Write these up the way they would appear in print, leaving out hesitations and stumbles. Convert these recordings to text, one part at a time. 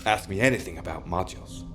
ask me anything about modules.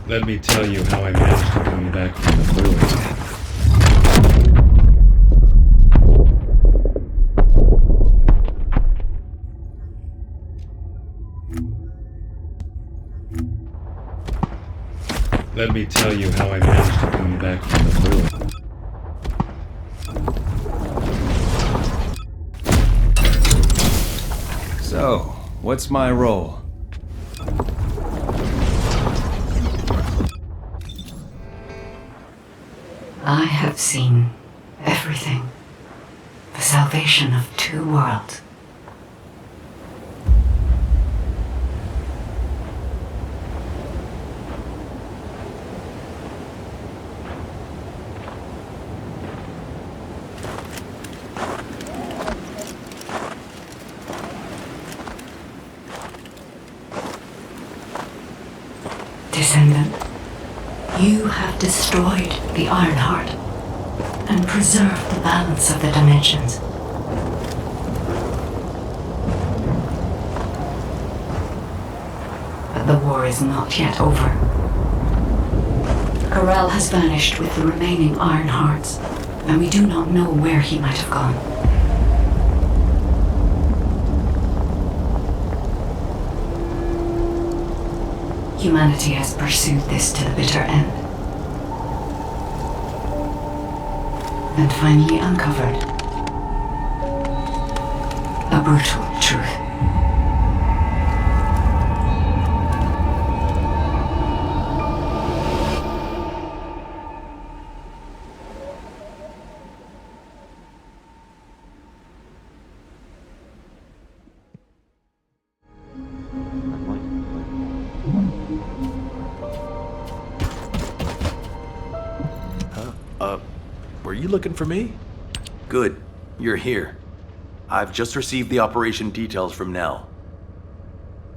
Let me tell you how I managed to come back from the void. Let me tell you how I managed to come back from the void. So, what's my role? I have seen everything. The salvation of two worlds. Descendant, you have destroyed the Iron Heart and preserved the balance of the dimensions. But the war is not yet over. Corel has vanished with the remaining Iron Hearts, and we do not know where he might have gone. Humanity has pursued this to the bitter end. And finally uncovered a brutal truth. Were you looking for me? Good, you're here. I've just received the operation details from Nell.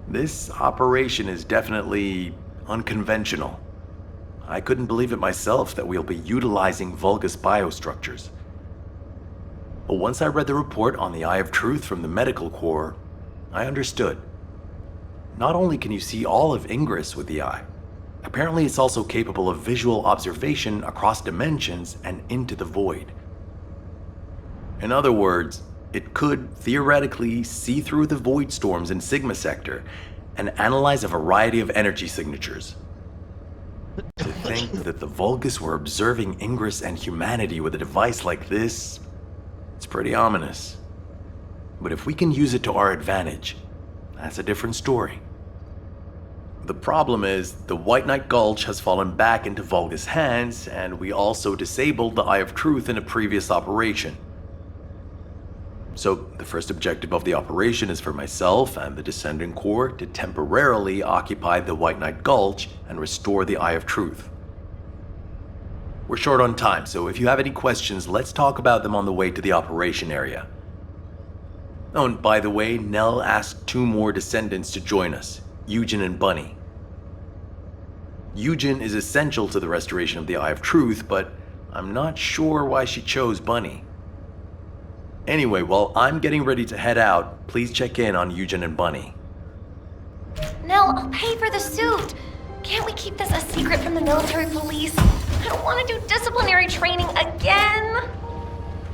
This operation is definitely unconventional. I couldn't believe it myself that we'll be utilizing Vulgus biostructures. But once I read the report on the Eye of Truth from the Medical Corps, I understood. Not only can you see all of Ingress with the eye, apparently it's also capable of visual observation across dimensions and into the void. In other words, it could theoretically see through the void storms in Sigma Sector and analyze a variety of energy signatures. To think that the Vulgus were observing Ingress and humanity with a device like this, it's pretty ominous. But if we can use it to our advantage, that's a different story. The problem is, the White Knight Gulch has fallen back into Vulgus hands, and we also disabled the Eye of Truth in a previous operation. So, the first objective of the operation is for myself and the Descendant Corps to temporarily occupy the White Knight Gulch and restore the Eye of Truth. We're short on time, so if you have any questions, let's talk about them on the way to the operation area. Oh, and by the way, Nell asked 2 more Descendants to join us, Eugen and Bunny. Eugen is essential to the restoration of the Eye of Truth, but I'm not sure why she chose Bunny. Anyway, while I'm getting ready to head out, please check in on Eugen and Bunny. Nell, I'll pay for the suit. Can't we keep this a secret from the military police? I don't want to do disciplinary training again.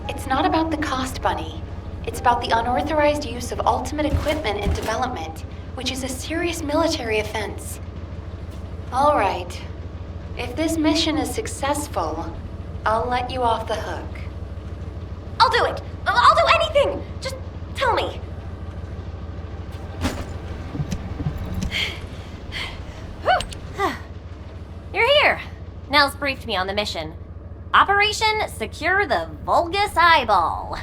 It's not about the cost, Bunny. It's about the unauthorized use of ultimate equipment in development, which is a serious military offense. All right. If this mission is successful, I'll let you off the hook. I'll do it. I'll do anything. Just tell me. You're here. Nell's briefed me on the mission. Operation Secure the Vulgus Eyeball.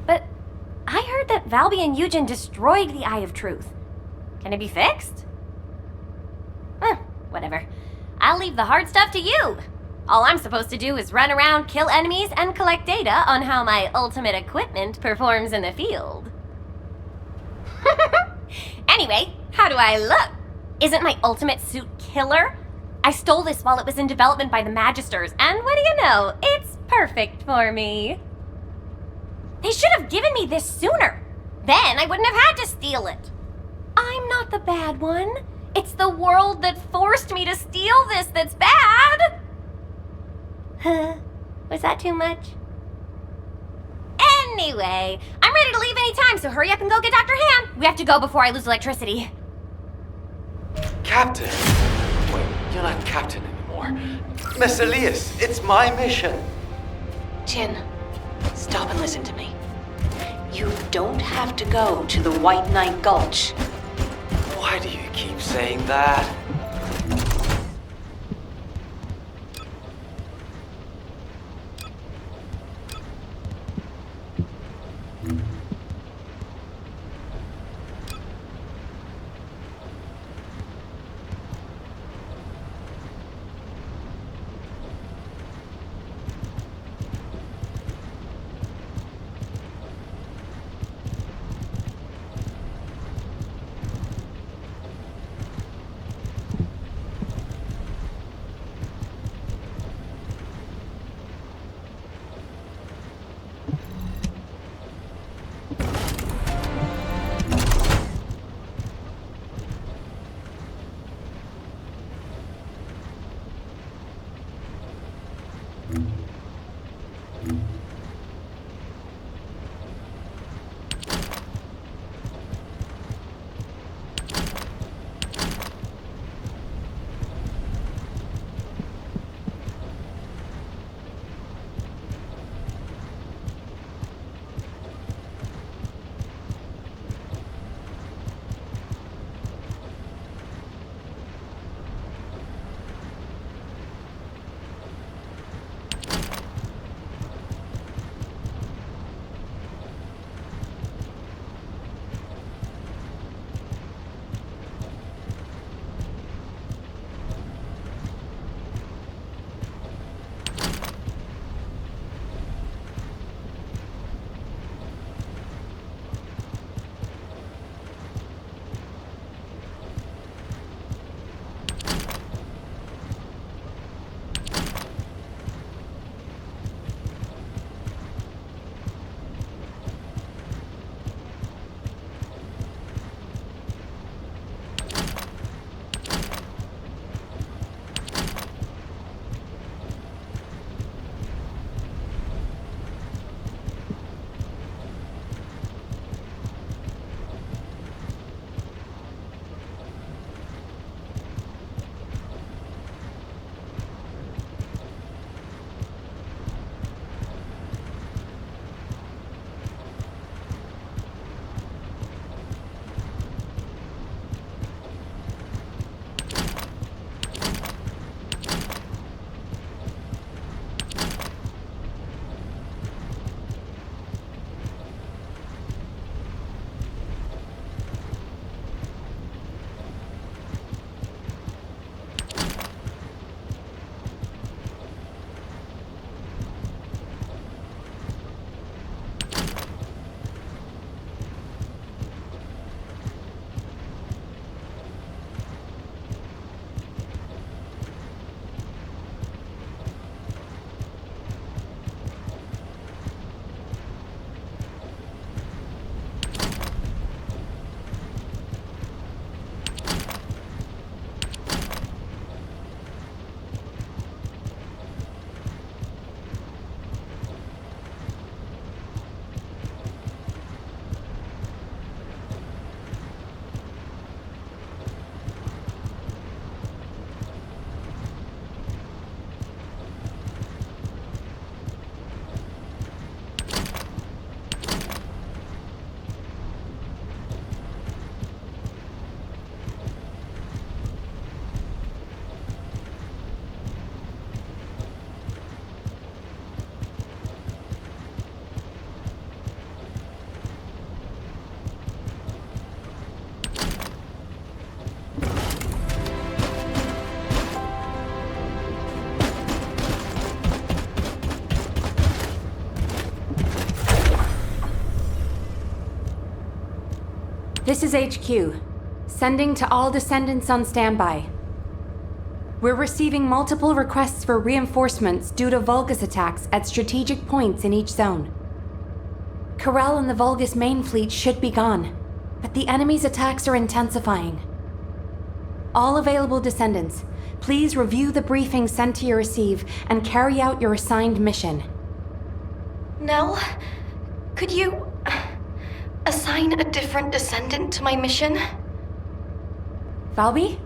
But I heard that Valby and Eugen destroyed the Eye of Truth. Can it be fixed? Whatever. I'll leave the hard stuff to you. All I'm supposed to do is run around, kill enemies, and collect data on how my ultimate equipment performs in the field. Anyway, how do I look? Isn't my ultimate suit killer? I stole this while it was in development by the Magisters, and what do you know? It's perfect for me. They should have given me this sooner. Then I wouldn't have had to steal it. I'm not not the bad one. It's the world that forced me to steal this that's bad. Huh? Was that too much? Anyway, I'm ready to leave any time, so hurry up and go get Dr. Han. We have to go before I lose electricity. Captain? Wait, you're not captain anymore. Miss Elias, it's my mission. Jin, stop and listen to me. You don't have to go to the White Knight Gulch. Why do you keep saying that? This is HQ. Sending to all descendants on standby. We're receiving multiple requests for reinforcements due to Vulgus attacks at strategic points in each zone. Corel and the Vulgus main fleet should be gone. but the enemy's attacks are intensifying. All available descendants, please review the briefing sent to your receive and carry out your assigned mission. Nell, could you assign a different descendant to my mission? Valby?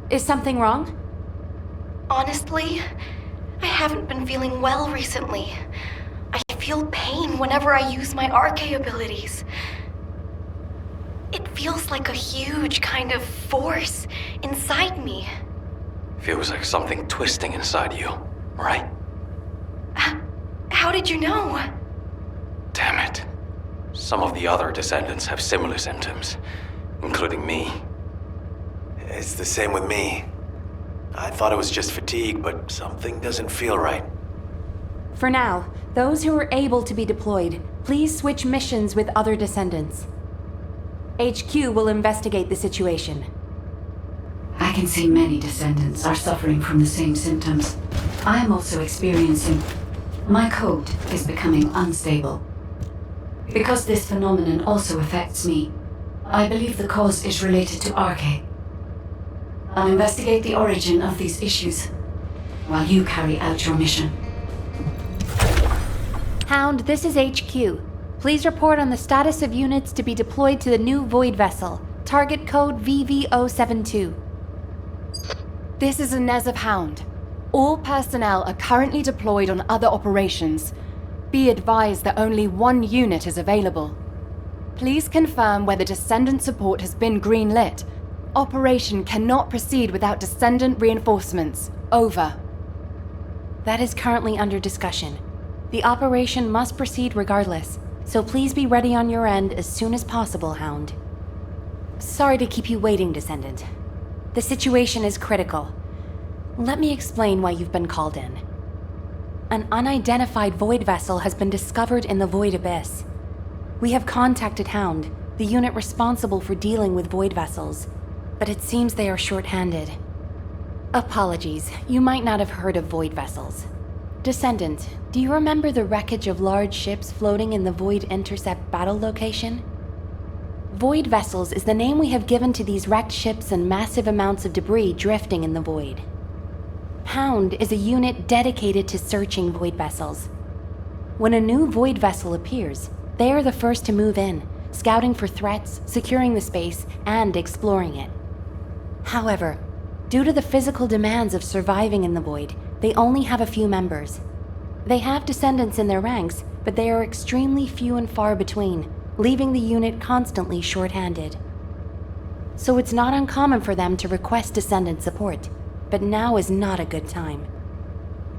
Is something wrong? Honestly, I haven't been feeling well recently. I feel pain whenever I use my RK abilities. It feels like a huge kind of force inside me. Feels like something twisting inside you, right? How did you know? Damn it. Some of the other descendants have similar symptoms, including me. It's the same with me. I thought it was just fatigue, but something doesn't feel right. For now, those who are able to be deployed, please switch missions with other descendants. HQ will investigate the situation. I can see many descendants are suffering from the same symptoms. I am also experiencing... My code is becoming unstable. Because this phenomenon also affects me, I believe the cause is related to RK. I'll investigate the origin of these issues, while you carry out your mission. Hound, this is HQ. Please report on the status of units to be deployed to the new Void Vessel. Target code VV072. This is Inez of Hound. All personnel are currently deployed on other operations. Be advised that only one unit is available. Please confirm whether Descendant support has been greenlit. Operation cannot proceed without Descendant reinforcements. Over. That is currently under discussion. The operation must proceed regardless, so please be ready on your end as soon as possible, Hound. Sorry to keep you waiting, Descendant. The situation is critical. Let me explain why you've been called in. An unidentified Void Vessel has been discovered in the Void Abyss. We have contacted Hound, the unit responsible for dealing with Void Vessels, but it seems they are short-handed. Apologies, you might not have heard of Void Vessels. Descendant, do you remember the wreckage of large ships floating in the Void Intercept battle location? Void Vessels is the name we have given to these wrecked ships and massive amounts of debris drifting in the void. Hound is a unit dedicated to searching Void Vessels. When a new Void Vessel appears, they are the first to move in, scouting for threats, securing the space, and exploring it. However, due to the physical demands of surviving in the Void, they only have a few members. They have descendants in their ranks, but they are extremely few and far between, leaving the unit constantly short-handed. So it's not uncommon for them to request descendant support, but now is not a good time.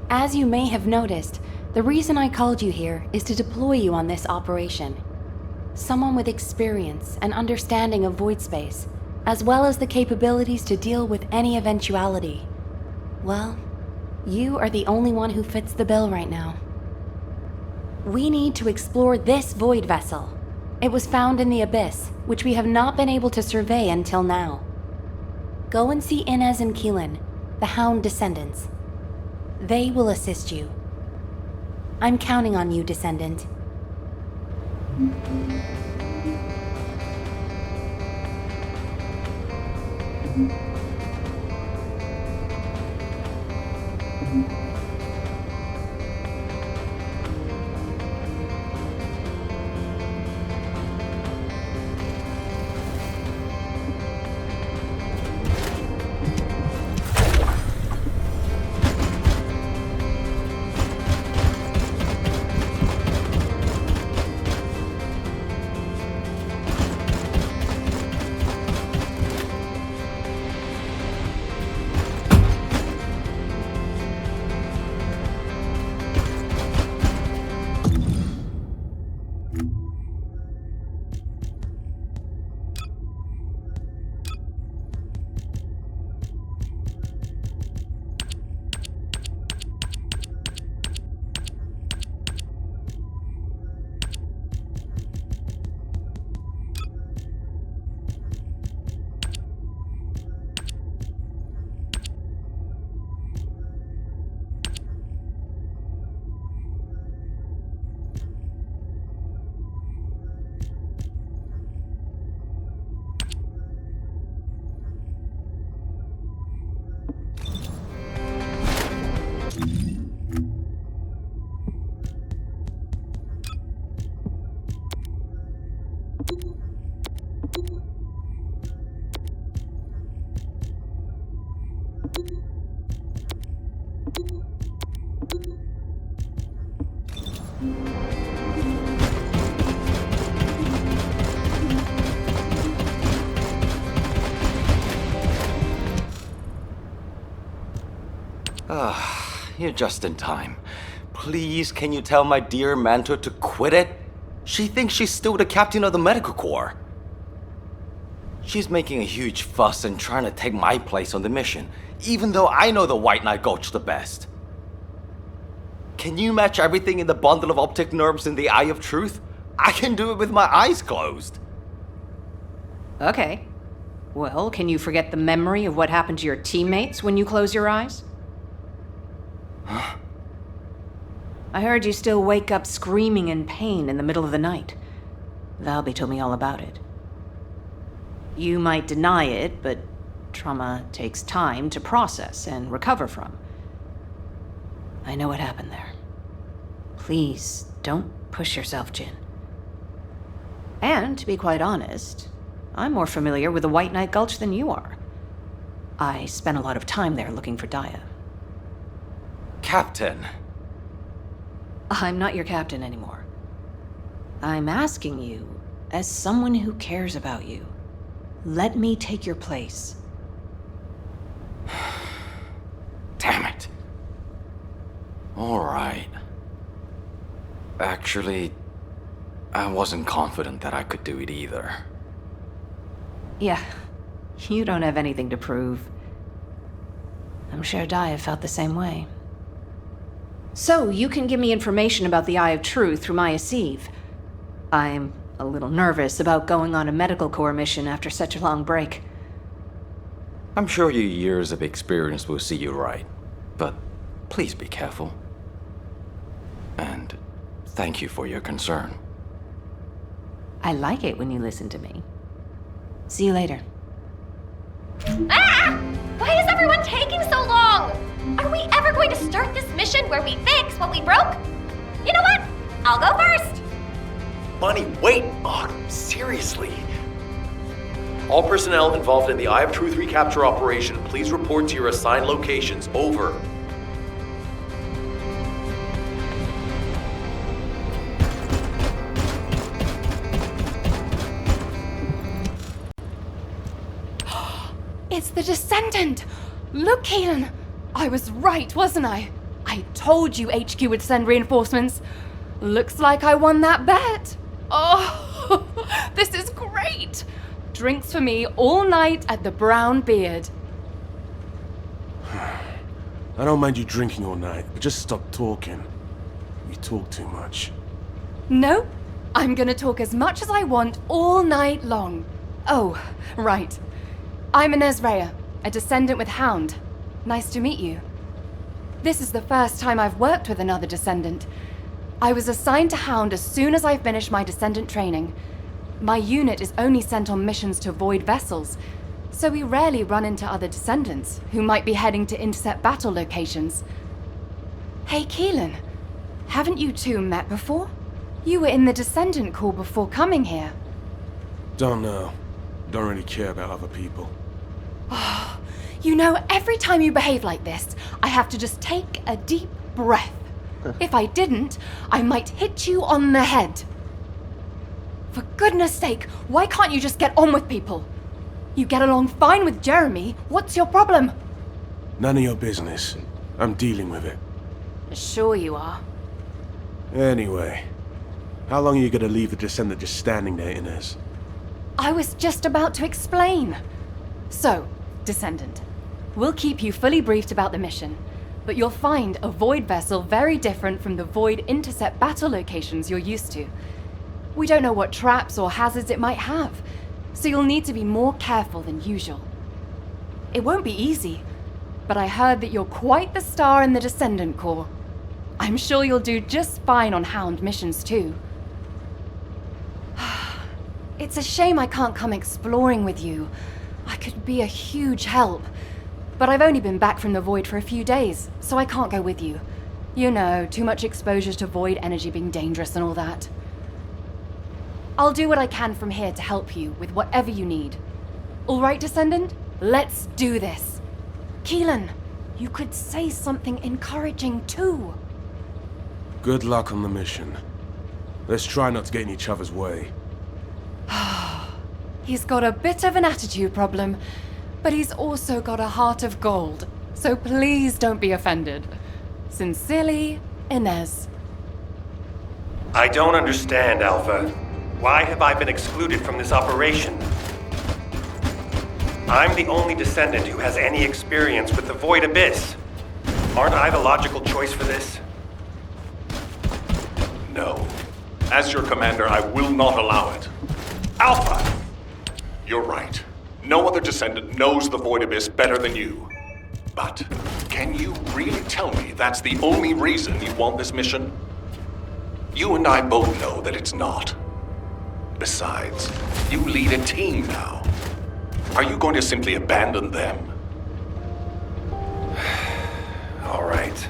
As you may have noticed, the reason I called you here is to deploy you on this operation. Someone with experience and understanding of void space, as well as the capabilities to deal with any eventuality. Well, you are the only one who fits the bill right now. We need to explore this Void Vessel. It was found in the Abyss, which we have not been able to survey until now. Go and see Inez and Keelan, the Hound descendants. They will assist you. I'm counting on you, Descendant. You're just in time. Please, can you tell my dear mentor to quit it? She thinks she's still the captain of the medical corps. She's making a huge fuss and trying to take my place on the mission, even though I know the White Knight Gulch the best. Can you match everything in the bundle of optic nerves in the Eye of Truth? I can do it with my eyes closed. Okay. Well, can you forget the memory of what happened to your teammates when you close your eyes? Huh? I heard you still wake up screaming in pain in the middle of the night. Valby told me all about it. You might deny it, but trauma takes time to process and recover from. I know what happened there. Please, don't push yourself, Jin. And, to be quite honest, I'm more familiar with the White Knight Gulch than you are. I spent a lot of time there looking for Daya. Captain. I'm not your captain anymore. I'm asking you, as someone who cares about you, let me take your place. Damn it. All right. Actually, I wasn't confident that I could do it either. Yeah, you don't have anything to prove. I'm sure Daya felt the same way. So, you can give me information about the Eye of Truth through Maya Sieve. I'm a little nervous about going on a medical corps mission after such a long break. I'm sure your years of experience will see you right, but please be careful. And thank you for your concern. I like it when you listen to me. See you later. Ah! Why is everyone taking so long? Are we ever going to start this mission where we fix what we broke? You know what? I'll go first. Bunny, wait! Oh, seriously? All personnel involved in the Eye of Truth recapture operation, please report to your assigned locations. Over. It's the descendant! Look, Keelan! I was right, wasn't I? I told you HQ would send reinforcements. Looks like I won that bet. Oh, this is great! Drinks for me all night at the Brown Beard. I don't mind you drinking all night, but just stop talking. You talk too much. No, I'm gonna talk as much as I want all night long. Oh, right. I'm Inez Rhea, a descendant with Hound. Nice to meet you. This is the first time I've worked with another descendant. I was assigned to Hound as soon as I finished my descendant training. My unit is only sent on missions to void vessels, so we rarely run into other descendants who might be heading to intercept battle locations. Hey, Keelan, haven't you two met before? You were in the Descendant Corps before coming here. Don't know. Don't really care about other people. Oh, you know, every time you behave like this, I have to just take a deep breath. If I didn't, I might hit you on the head. For goodness sake, why can't you just get on with people? You get along fine with Jeremy. What's your problem? None of your business. I'm dealing with it. Sure you are. Anyway, how long are you gonna leave the Descendant just standing there, Inez? I was just about to explain. So, Descendant, we'll keep you fully briefed about the mission, but you'll find a Void vessel very different from the Void intercept battle locations you're used to. We don't know what traps or hazards it might have, so you'll need to be more careful than usual. It won't be easy, but I heard that you're quite the star in the Descendant Corps. I'm sure you'll do just fine on Hound missions too. It's a shame I can't come exploring with you. I could be a huge help. But I've only been back from the Void for a few days, so I can't go with you. You know, too much exposure to Void energy being dangerous and all that. I'll do what I can from here to help you with whatever you need. All right, Descendant? Let's do this. Keelan, you could say something encouraging too. Good luck on the mission. Let's try not to get in each other's way. He's got a bit of an attitude problem, but he's also got a heart of gold. So please don't be offended. Sincerely, Inez. I don't understand, Alpha. Why have I been excluded from this operation? I'm the only descendant who has any experience with the Void Abyss. Aren't I the logical choice for this? No. As your commander, I will not allow it. Alpha! You're right. No other descendant knows the Void Abyss better than you. But can you really tell me that's the only reason you want this mission? You and I both know that it's not. Besides, you lead a team now. Are you going to simply abandon them? All right.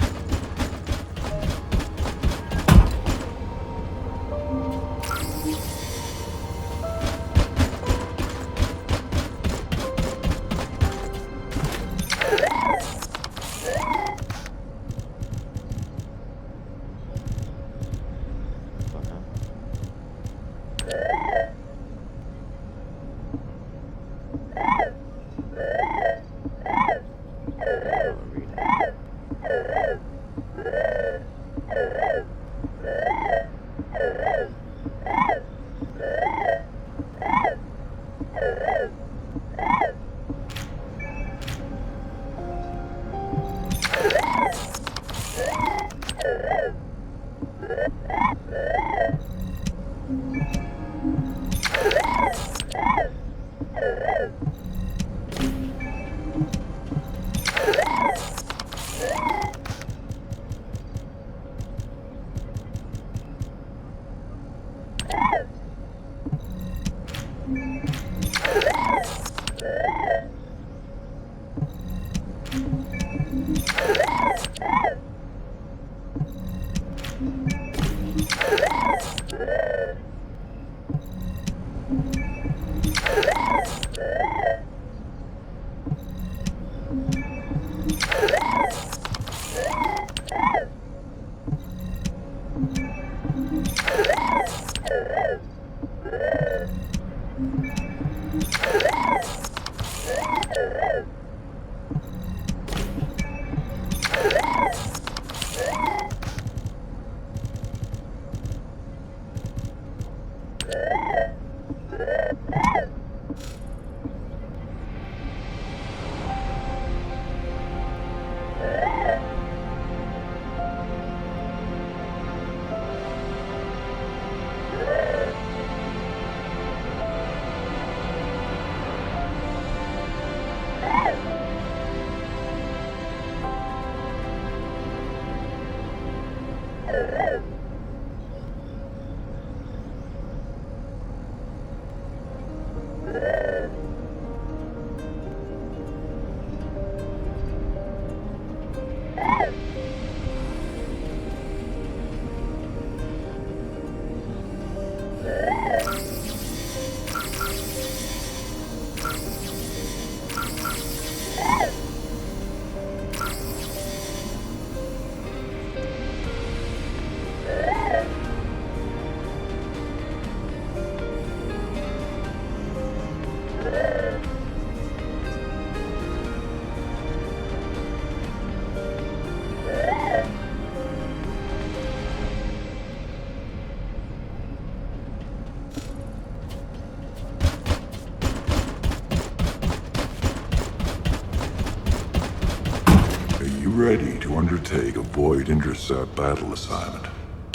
Ready to undertake a Void Intercept battle assignment.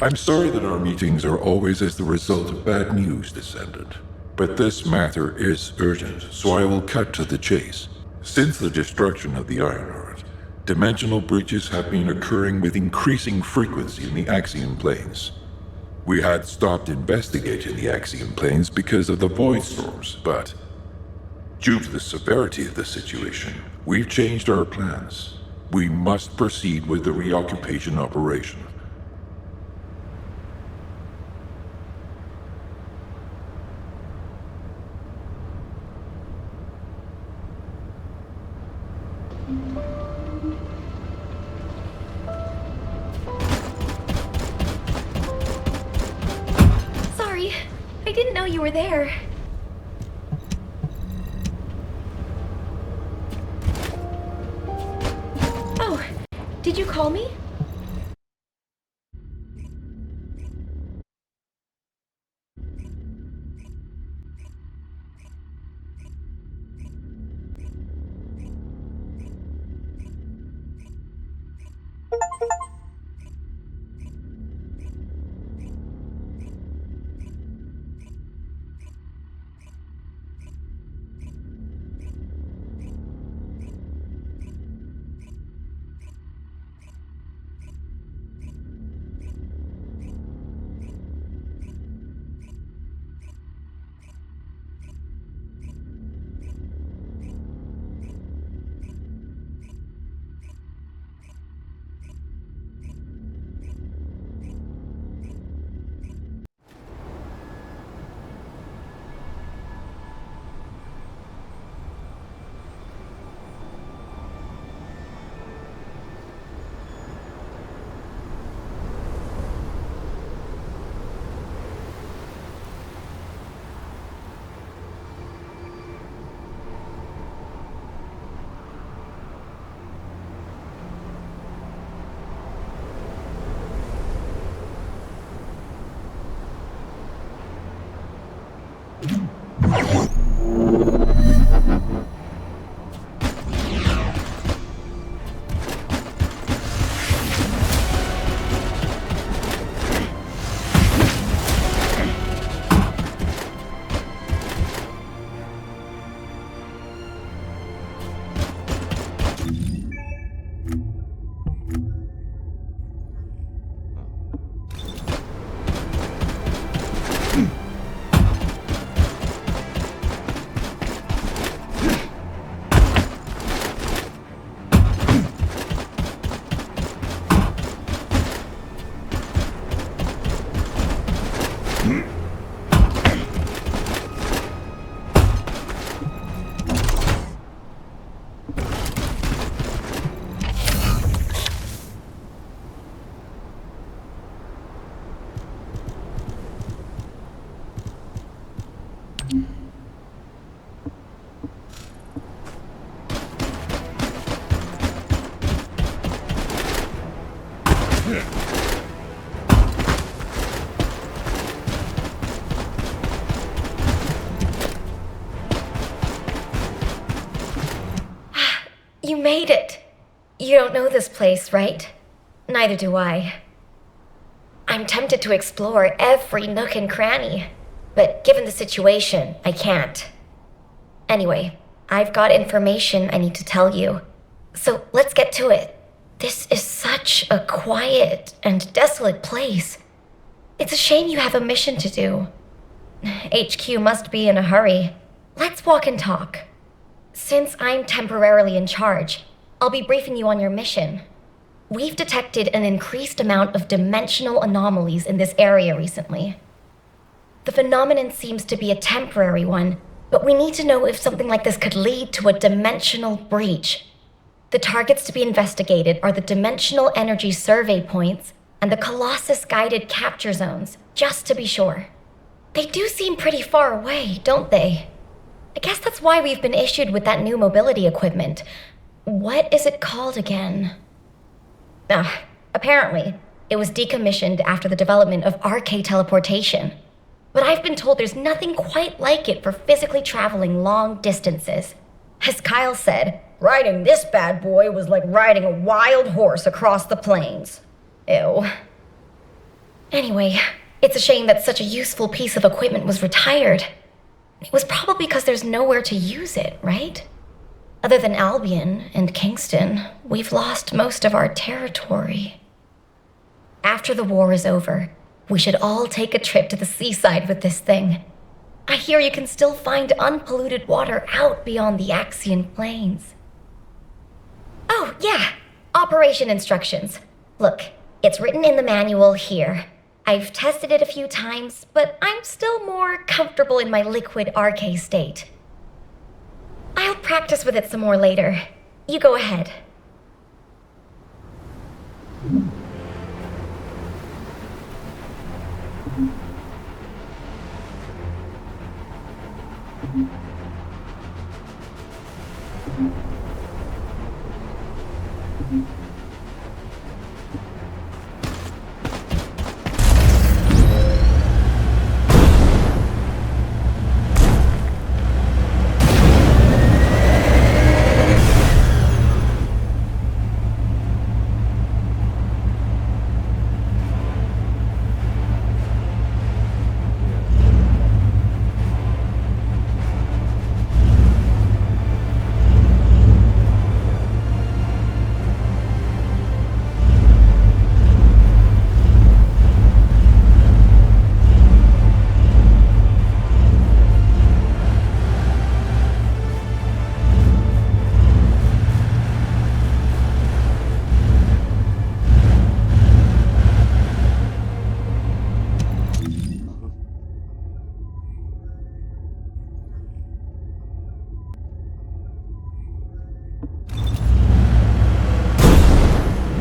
I'm sorry that our meetings are always as the result of bad news, Descendant. But this matter is urgent, so I will cut to the chase. Since the destruction of the Iron Earth, dimensional breaches have been occurring with increasing frequency in the Axion Planes. We had stopped investigating the Axion Planes because of the Void Storms, but due to the severity of the situation, we've changed our plans. We must proceed with the reoccupation operation. Sorry, I didn't know you were there. Oh, did you call me? You made it. You don't know this place, right? Neither do I. I'm tempted to explore every nook and cranny, but given the situation, I can't. Anyway, I've got information I need to tell you. So let's get to it. This is such a quiet and desolate place. It's a shame you have a mission to do. HQ must be in a hurry. Let's walk and talk. Since I'm temporarily in charge, I'll be briefing you on your mission. We've detected an increased amount of dimensional anomalies in this area recently. The phenomenon seems to be a temporary one, but we need to know if something like this could lead to a dimensional breach. The targets to be investigated are the Dimensional Energy Survey Points and the Colossus Guided Capture Zones, just to be sure. They do seem pretty far away, don't they? I guess that's why we've been issued with that new mobility equipment. What is it called again? Apparently, it was decommissioned after the development of RK teleportation. But I've been told there's nothing quite like it for physically traveling long distances. As Kyle said, riding this bad boy was like riding a wild horse across the plains. Ew. Anyway, it's a shame that such a useful piece of equipment was retired. It was probably because there's nowhere to use it, right? Other than Albion and Kingston, we've lost most of our territory. After the war is over, we should all take a trip to the seaside with this thing. I hear you can still find unpolluted water out beyond the Axian Plains. Oh, yeah, operation instructions. Look, it's written in the manual here. I've tested it a few times, but I'm still more comfortable in my liquid RK state. I'll practice with it some more later. You go ahead.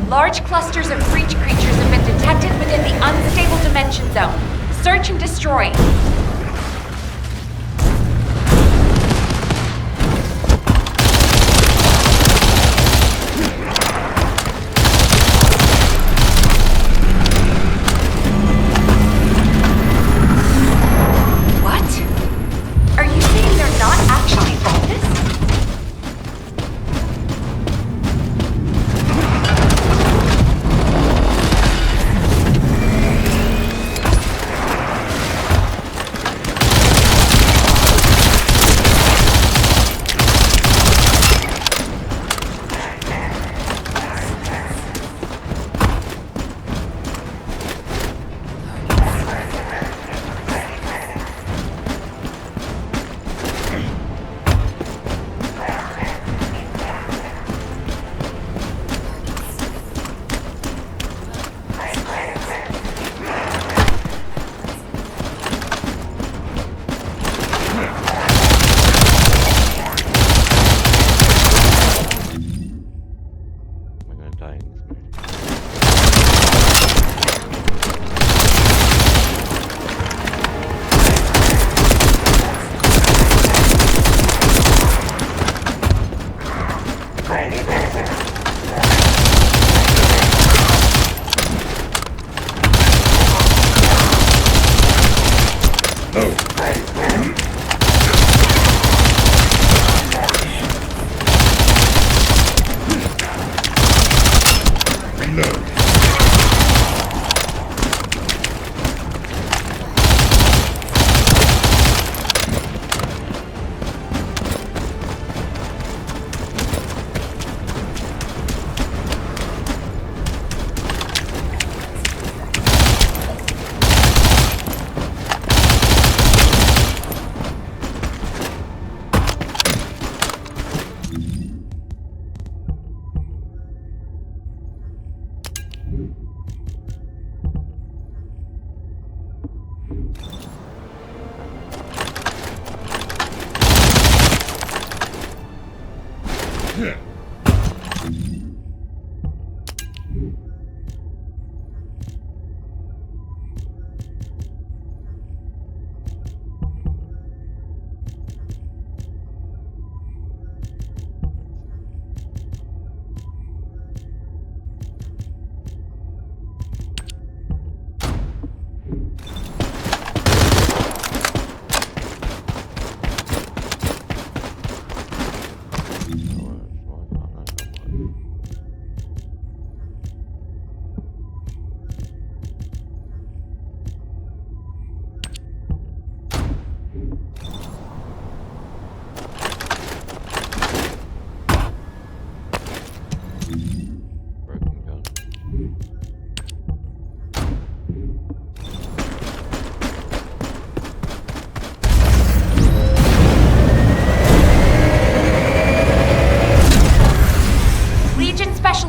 Large clusters of breach creatures have been detected within the unstable dimension zone. Search and destroy. What? Are you saying they're not actually Vulgus?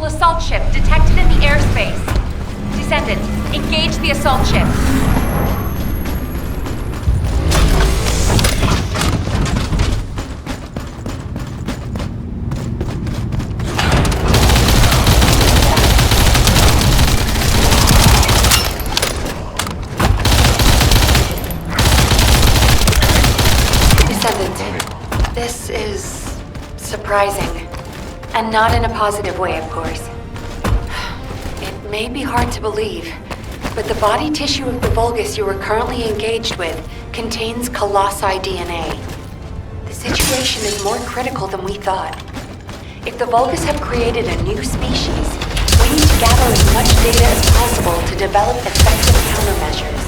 Assault ship detected in the airspace. Descendant, engage the assault ship. Surprising. And not in a positive way, of course. It may be hard to believe, but the body tissue of the Vulgus you are currently engaged with contains Colossi DNA. The situation is more critical than we thought. If the Vulgus have created a new species, we need to gather as much data as possible to develop effective countermeasures.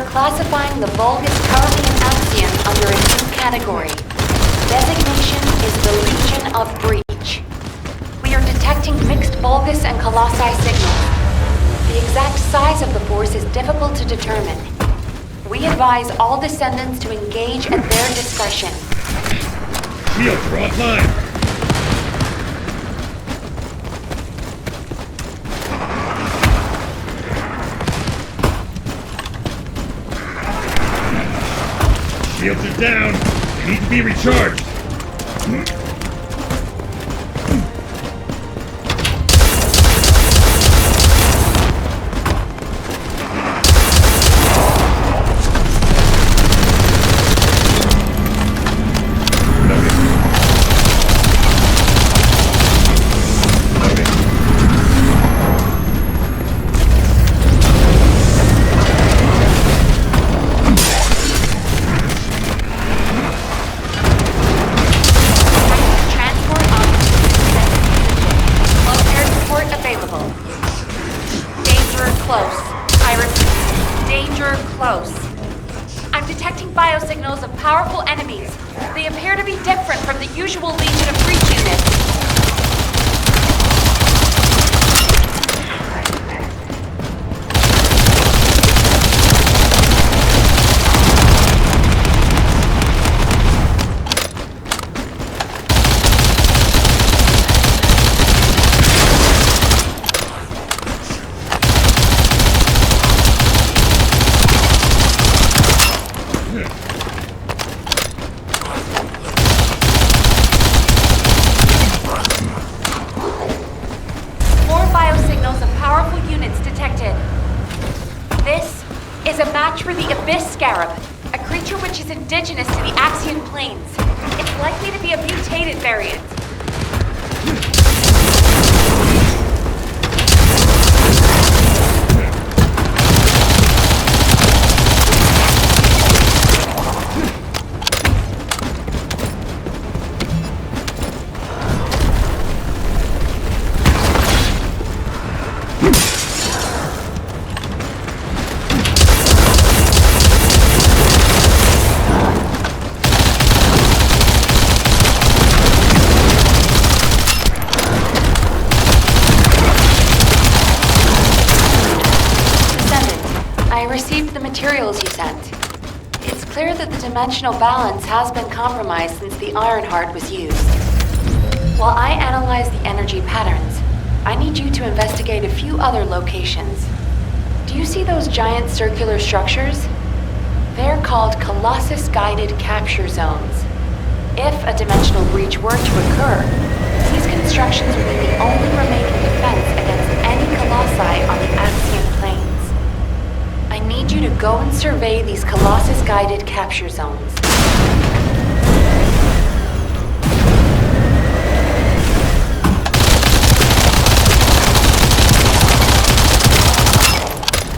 Classifying the Vulgus currently in Axiom under a new category. Designation is the Legion of Breach. We are detecting mixed Vulgus and Colossi signals. The exact size of the force is difficult to determine. We advise all descendants to engage at their discretion. Shields are offline. Shields are down. Need to be recharged. Biosignals of powerful enemies. They appear to be different from the usual Legion of Breach units. For the Abyss Scarab, a creature which is indigenous to the Axian Plains. It's likely to be a mutated variant. materials you sent. It's clear that the dimensional balance has been compromised since the Ironheart was used. While I analyze the energy patterns, I need you to investigate a few other locations. Do you see those giant circular structures? They're called Colossus-guided capture zones. If a dimensional breach were to occur, these constructions would be the only remaining defense against any Colossi on the Axian plains. I need you to go and survey these Colossus-guided capture zones.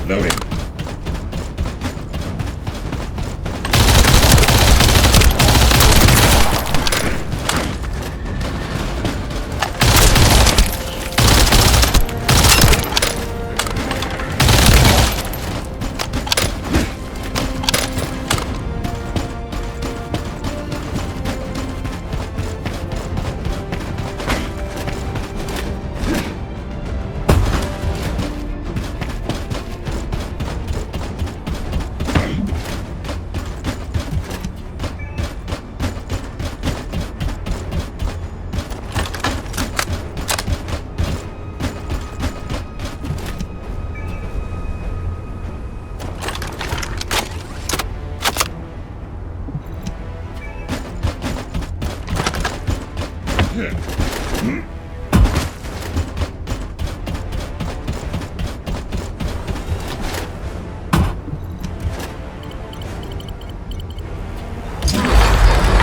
Loading.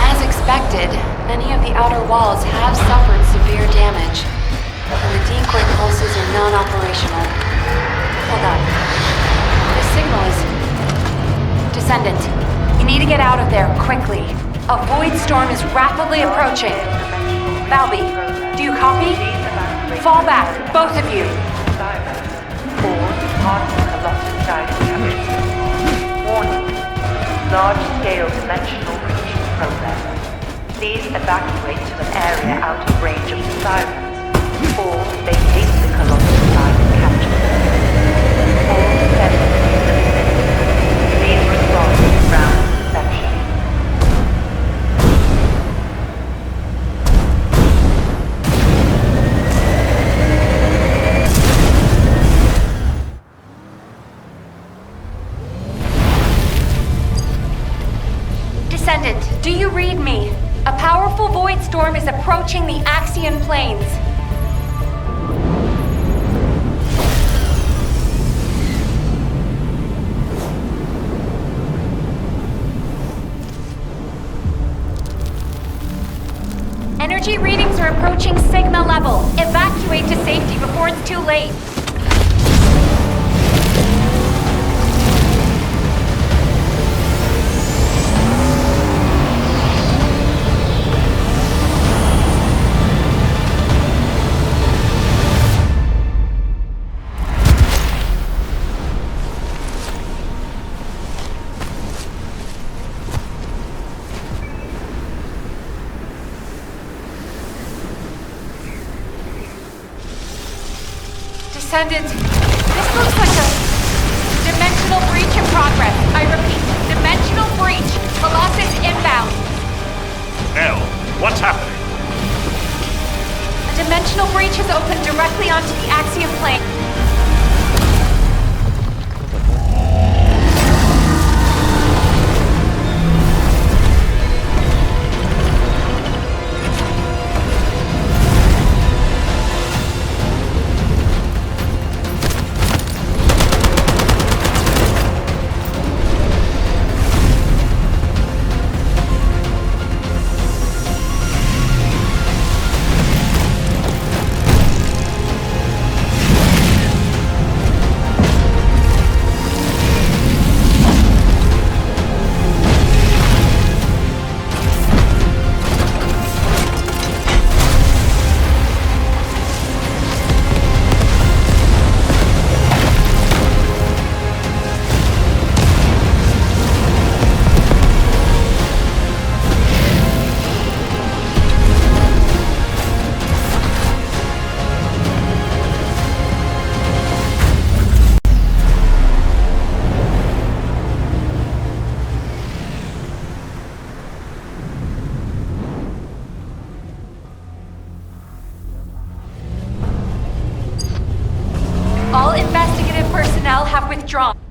As expected, many of the outer walls have suffered severe damage, and the decoy pulses are non-operational. Hold on. This signal is... Descendant, you need to get out of there, quickly. A void storm is rapidly approaching. Valby, do you copy? Fall back, both of you. Warning. Large-scale dimensional breach in progress. Please evacuate to an area out of range of the sirens, or vacate the Colossus site and capture them. All descendants eliminated. Please respond to ground reception. Descendant, do you read me? A powerful void storm is approaching the Axian plains. Energy readings are approaching Sigma level. Evacuate to safety before it's too late. Descendant, this looks like a dimensional breach in progress. I repeat, dimensional breach. Colossus inbound. Elle, what's happening? A dimensional breach has opened directly onto the Axiom plane. strong.